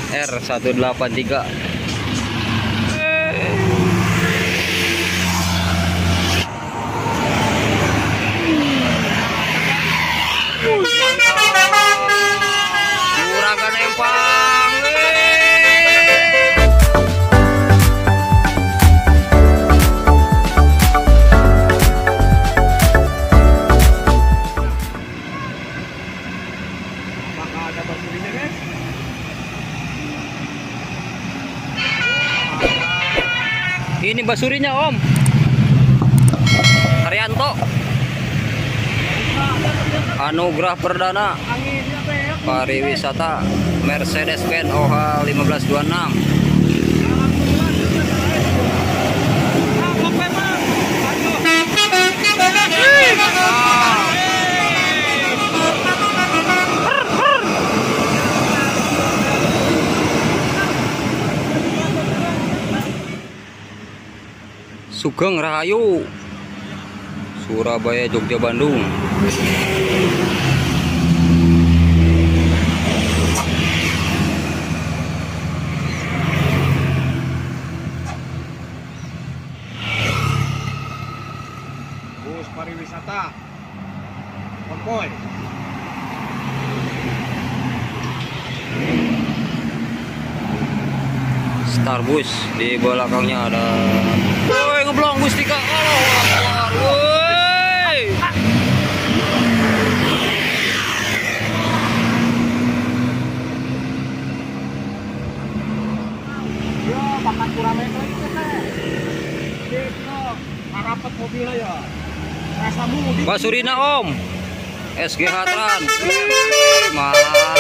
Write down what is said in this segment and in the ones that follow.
R183. Juragan Empang. Apakah ada basurinya, guys? Ini basurinya, Om. Haryanto. Anugerah Perdana Pariwisata Mercedes-Benz OH 1526. Sugeng Rahayu, Surabaya, Jogja, Bandung. Bus pariwisata konvoy. Starbus di belakangnya ada. Woi, ngeblong Gustika. Allah, woi. Ya, bahkan kurang meter itu teh. Itu harapat mobilnya ya. Rasa mudik. Basurina, Om. SGH Tran. Mantap.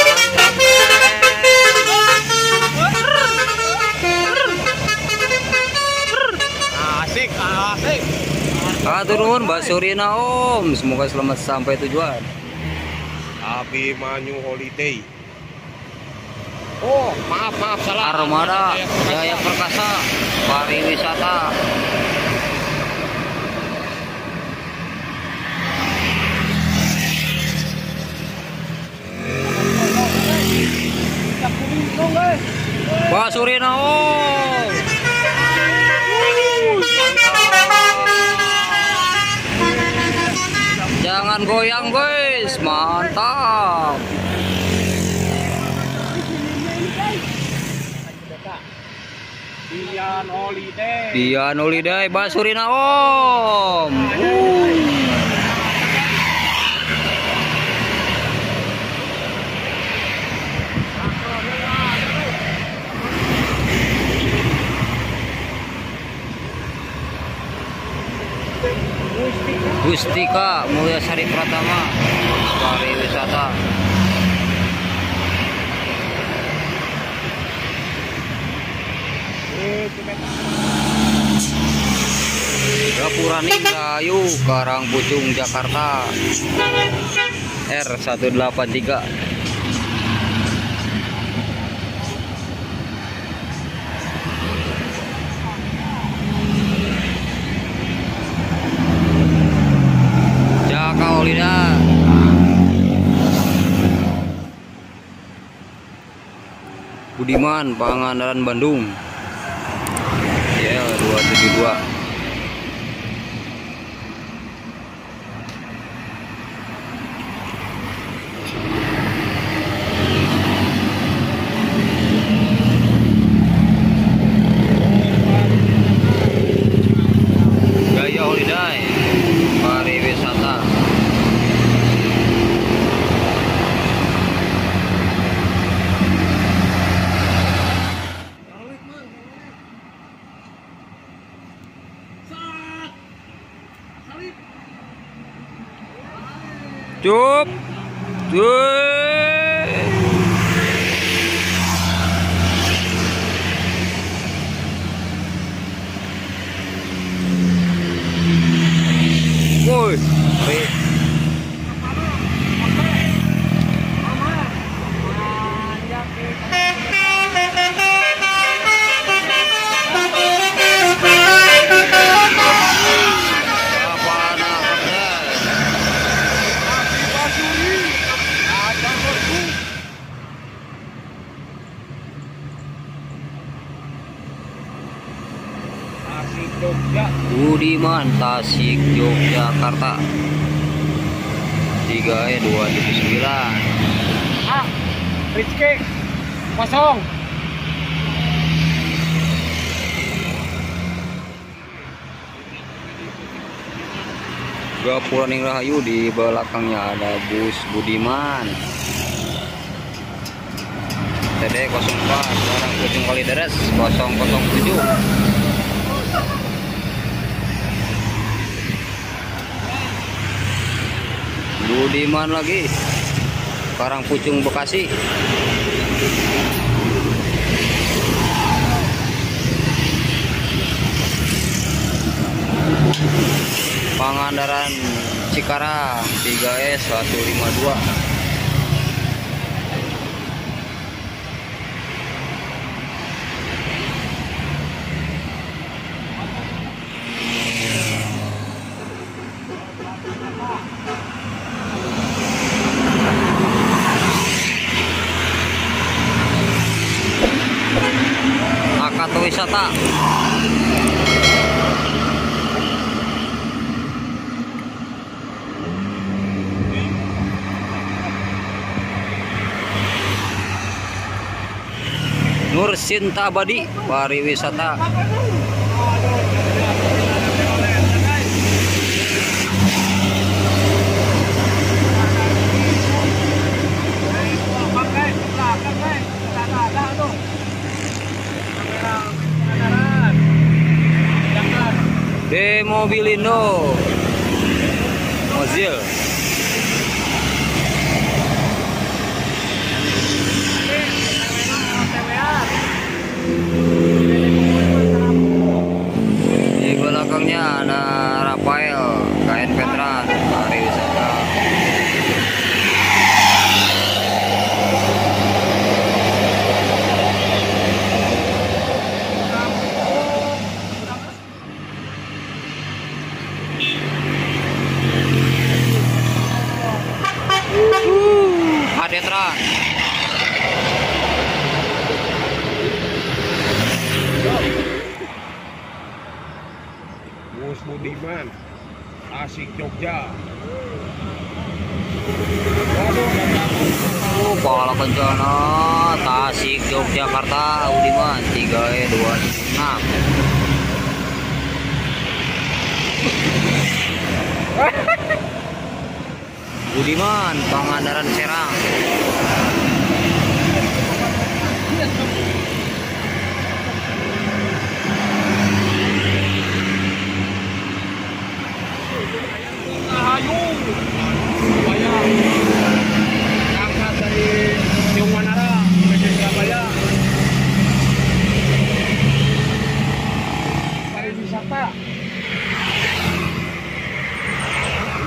Asik, asik. Turun Basurina, Om. Semoga selamat sampai tujuan. Abimanyu Holiday. Oh, maaf salah. Armada Jaya Perkasa Pariwisata. Basurina, Om. Jangan goyang, guys. Mantap. Pian Holiday. Pian Holiday Basurina, Om. Gustika Mulyasari Pratama Pariwisata. Gapura Rahayu Karangpucung Jakarta R183. Jaka Olida. Budiman Pangandaran Bandung. Ya, 272. Jaya Holiday Pariwisata. Cup. Woi. Tasik Jogja. Budiman Tasik Yogyakarta 3E 279. Rizky kosong. Gapura Ning Rahayu, di belakangnya ada bus Budiman. TD 04 Barang Kucing Kalideres 007. Budiman lagi Karangpucung Bekasi. Pangandaran Cikarang 3S 152. Akato Wisata. Nur Sinta Abadi pariwisata. Demobilindo Mozil. Di belakangnya ada Rafael KN Veteran pariwisata. Adetran. Bus Budiman Tasik Jogja. Pala Kencana Tasik Yogyakarta Budiman 3E 276. Budiman Pangandaran Serang. Rahayu Surabaya. Berangkat dari Tiong Manara menuju Surabaya. Pariwisata.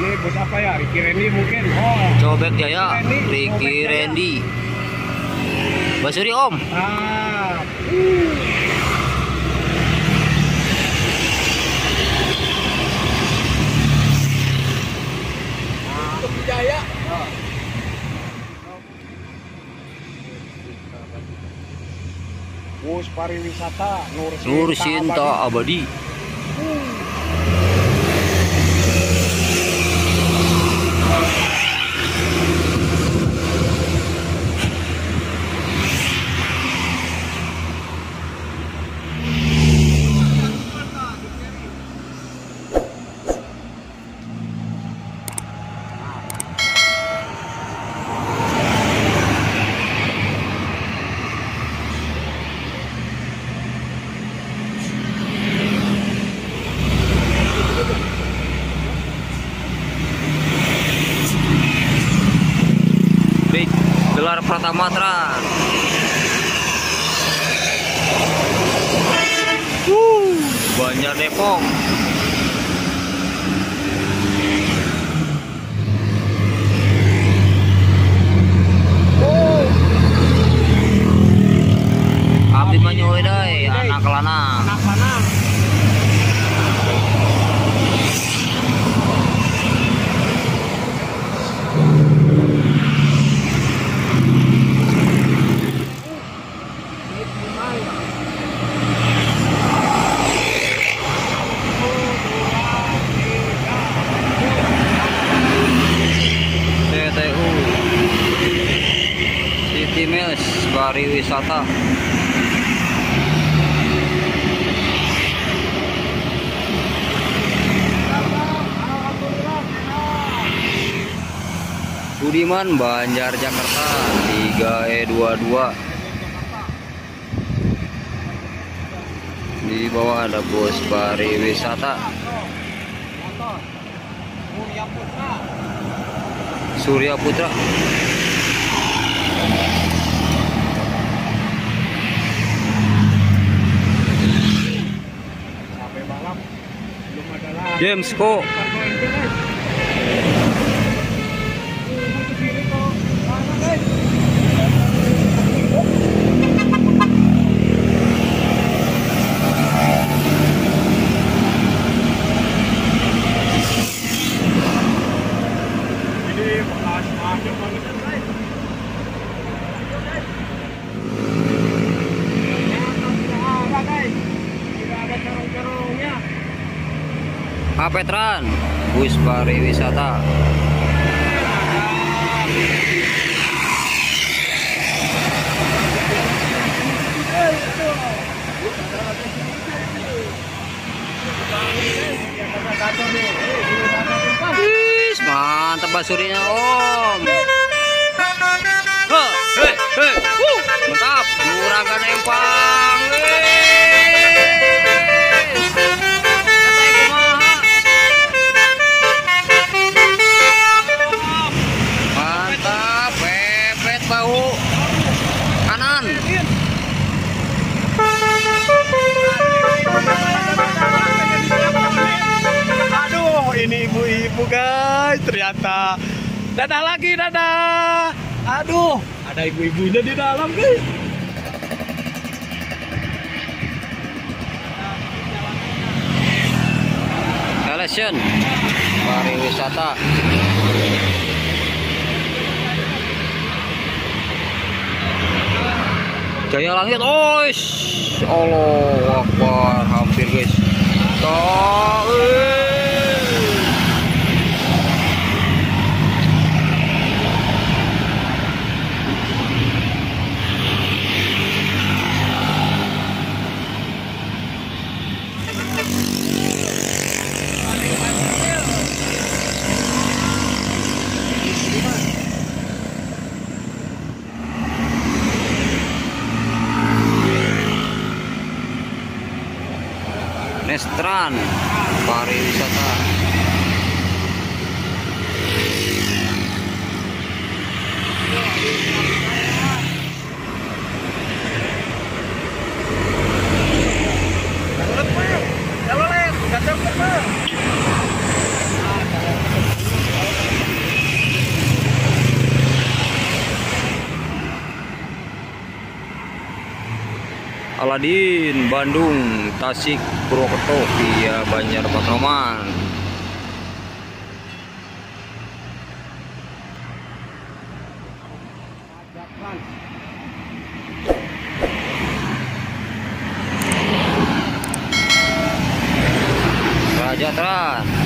Ini bus apa ya? Ricky Randy mungkin. Oh, Cobek Jaya Ricky Randy. Basuri Om. Jaya. Bus pariwisata Nur Sinta Abadi. Gelar Pratamatra. Banjar Depok. Abdi Manyoy dai anak lanang. Anak lanang. Pariwisata. Budiman Banjar Jakarta 3E22. Di bawah ada bus pariwisata Surya Putra. Sampai malam belum ada lagi. James Ko. Apetran bus pariwisata. Wis, mantap basurinya Om. Mantap, Juragan Empang. Mantap, pepet bahu kanan. Aduh, ini ibu-ibu guys, ternyata. Dadah lagi, dadah. Aduh, ada ibu-ibunya di dalam guys. Selection pariwisata. Jaya Langit, oish, Allah Akbar, hampir guys. Nestran pariwisata. Aladin Bandung Tasik Purwokerto via Banjar Patroman. Raja Trans